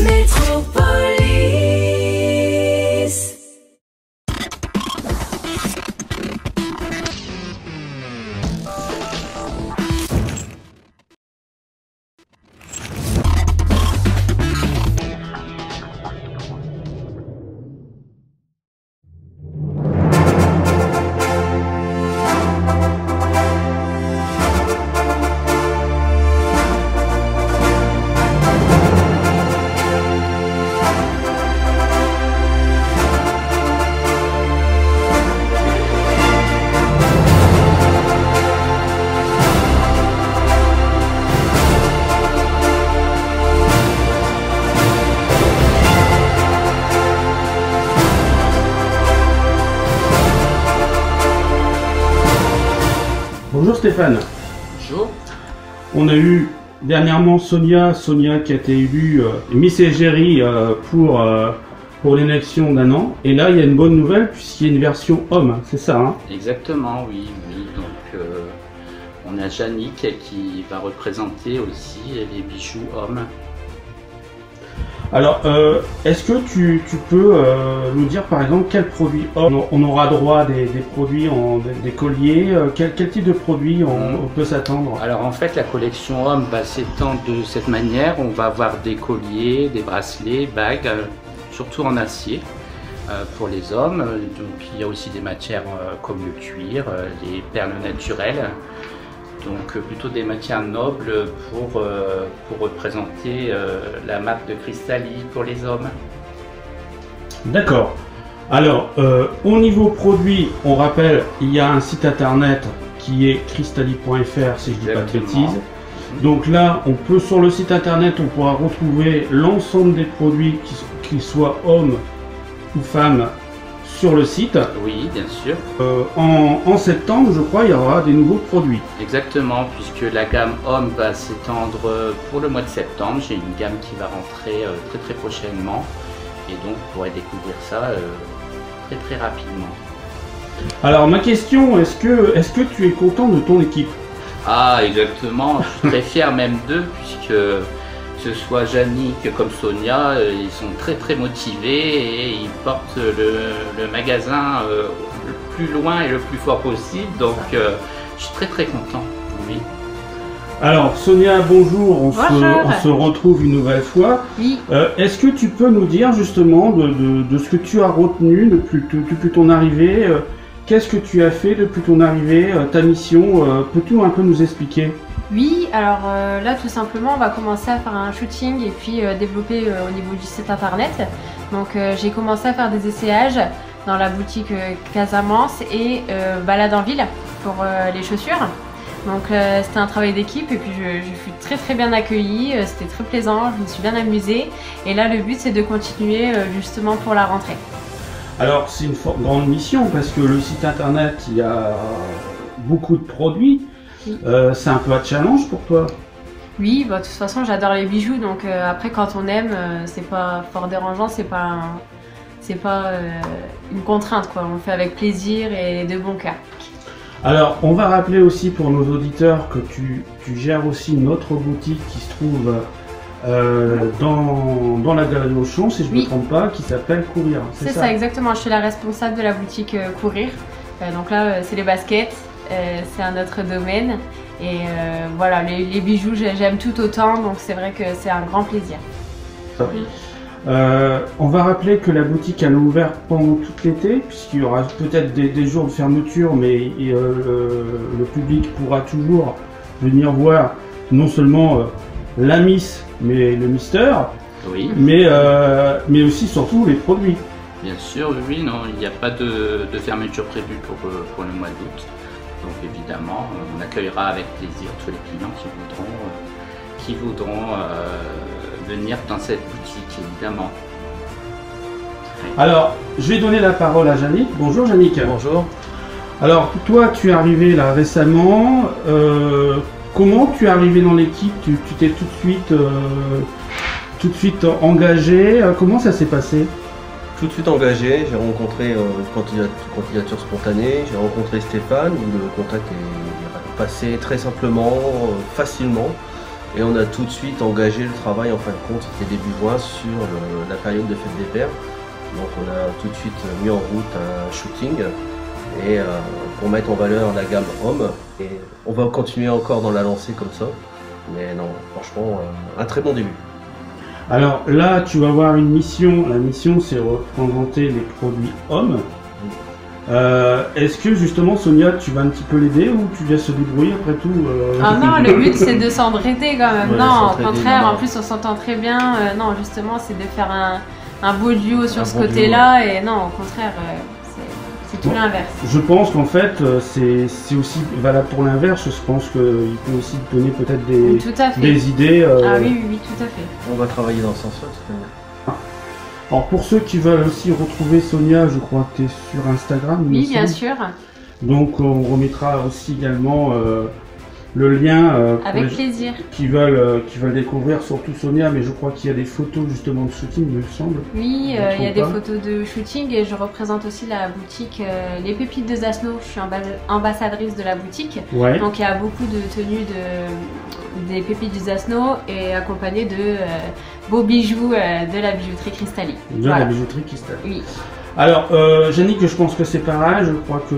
Métropolis. Bonjour Stéphane. Bonjour. On a eu dernièrement Sonia qui a été élue Miss Égérie pour l'élection d'un an. Et là, il y a une bonne nouvelle puisqu'il y a une version homme, c'est ça hein? Exactement, oui. Donc, on a Yannick qui va représenter aussi les bijoux hommes. Alors, est-ce que tu peux nous dire par exemple quels produits hommes on aura droit des produits, des colliers, quel type de produits on peut s'attendre? Alors en fait, la collection homme va s'étendre de cette manière. On va avoir des colliers, des bracelets, bagues, surtout en acier pour les hommes. Donc il y a aussi des matières comme le cuir, les perles naturelles. Donc plutôt des matières nobles pour représenter la marque de Cristalli pour les hommes. D'accord. Alors, au niveau produit, on rappelle, il y a un site internet qui est cristalli.fr si je dis pas de bêtises. Donc là, on peut sur le site internet, on pourra retrouver l'ensemble des produits, qu'ils soient hommes ou femmes, sur le site. Oui, bien sûr. En septembre, je crois, il y aura des nouveaux produits. Exactement, puisque la gamme homme va s'étendre pour le mois de septembre. J'ai une gamme qui va rentrer très prochainement. Et donc, vous pourrez découvrir ça très rapidement. Alors, ma question, est-ce que tu es content de ton équipe? Ah, exactement. Je suis très fier même d'eux, puisque que ce soit Yannick comme Sonia, ils sont très motivés et ils portent le magasin le plus loin et le plus fort possible. Donc, je suis très content. Oui. Alors Sonia, bonjour, on Bonjour. se retrouve une nouvelle fois. Oui. Est-ce que tu peux nous dire justement de ce que tu as retenu depuis ton arrivée? Qu'est-ce que tu as fait depuis ton arrivée, ta mission? Peux-tu un peu nous expliquer? Oui, alors là tout simplement on va commencer à faire un shooting et puis développer au niveau du site internet. Donc j'ai commencé à faire des essayages dans la boutique Casamance et Balade en ville pour les chaussures. Donc c'était un travail d'équipe et puis je fus très bien accueillie, c'était très plaisant, je me suis bien amusée. Et là le but c'est de continuer justement pour la rentrée. Alors c'est une grande mission parce que le site internet, il y a beaucoup de produits. Oui. C'est un peu un challenge pour toi? Oui, bah, de toute façon j'adore les bijoux, donc après quand on aime, c'est pas fort dérangeant, c'est pas une contrainte quoi, on le fait avec plaisir et de bon cœur. Alors on va rappeler aussi pour nos auditeurs que tu gères aussi une autre boutique qui se trouve dans la galerie Auchan, si je ne me trompe pas, qui s'appelle Courir. C'est ça exactement, je suis la responsable de la boutique Courir, donc là c'est les baskets. C'est un autre domaine et voilà, les bijoux j'aime tout autant, donc c'est vrai que c'est un grand plaisir. On va rappeler que la boutique elle est ouverte pendant tout l'été, puisqu'il y aura peut-être des jours de fermeture, mais le public pourra toujours venir voir non seulement la Miss, mais le Mister, oui. mais aussi surtout les produits. Bien sûr, oui, non, il n'y a pas de fermeture prévue pour le mois d'août. Donc évidemment, on accueillera avec plaisir tous les clients qui voudront venir dans cette boutique, évidemment. Alors, je vais donner la parole à Yannick. Bonjour Yannick. Bonjour. Alors, toi, tu es arrivé là récemment. Comment tu es arrivé dans l'équipe? Tu t'es tout de suite engagé. Comment ça s'est passé? Tout de suite engagé, j'ai rencontré candidature spontanée, j'ai rencontré Stéphane, où le contact est passé très simplement, facilement. Et on a tout de suite engagé le travail en fin de compte, c'était début juin, sur la période de fête des pères. Donc on a tout de suite mis en route un shooting et pour mettre en valeur la gamme homme. Et on va continuer encore dans la lancée comme ça. Mais non, franchement, un très bon début. Alors là, tu vas avoir une mission. La mission, c'est représenter les produits hommes. Est-ce que justement, Sonia, tu vas un petit peu l'aider ou tu viens se débrouiller après tout Ah non, le but c'est de s'entraider quand même. Ouais, non, au s'entraider, contraire, non. en plus on s'entend très bien. Non, justement, c'est de faire un beau duo sur Un ce bon côté-là. Et non, au contraire, c'est tout Bon. l'inverse. Je pense qu'en fait, c'est aussi valable pour l'inverse. Je pense qu'il peut aussi te donner peut-être Tout à fait. des idées. Ah oui, oui, oui, tout à fait. On va travailler dans ce sens-là, de toute manière. Alors pour ceux qui veulent aussi retrouver Sonia, je crois que tu es sur Instagram. il me Oui, bien semble. sûr. Donc on remettra aussi également le lien pour Avec les plaisir. qui veulent découvrir surtout Sonia, mais je crois qu'il y a des photos justement de shooting, il me semble. Oui, Je me il y a trompe des pas. photos de shooting et je représente aussi la boutique Les Pépites de Zasno. Je suis ambassadrice de la boutique. Ouais. Donc il y a beaucoup de tenues des Pépites du Zasno et accompagnées de beaux bijoux de la bijouterie Cristalli. De Voilà. la bijouterie Cristal. Oui, Alors, Yannick, je pense que c'est pareil. Je crois que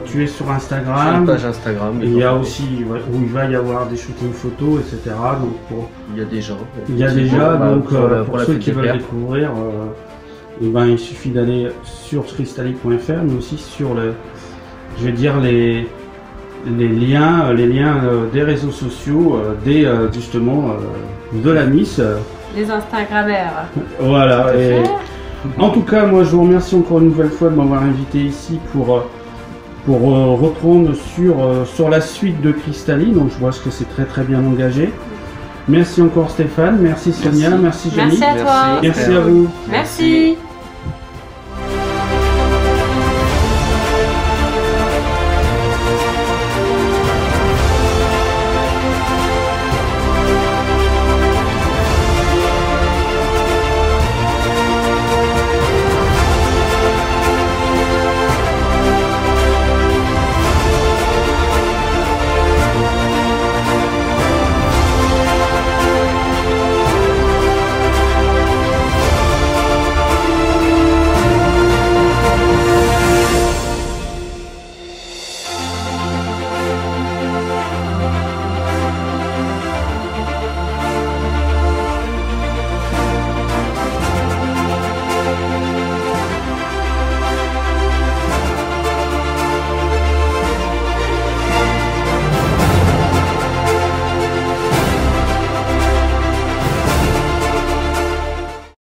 tu es sur J'ai une Instagram. page Instagram. Et il y a aussi où il va y avoir des shootings photos, etc. Donc Il y a des gens. il y a déjà Bah, donc pour la ceux fête qui des veulent pères. découvrir, eh ben, il suffit d'aller sur cristalli.fr, mais aussi sur je vais dire les liens des réseaux sociaux, justement de la Miss. les Instagrammeurs. Voilà. Et en tout cas, moi, je vous remercie encore une nouvelle fois de m'avoir invité ici pour reprendre sur la suite de Cristalli. Donc, je vois que c'est très très bien engagé. Merci encore Stéphane, merci Sonia, merci Jenny, Merci à toi. merci à vous. Merci.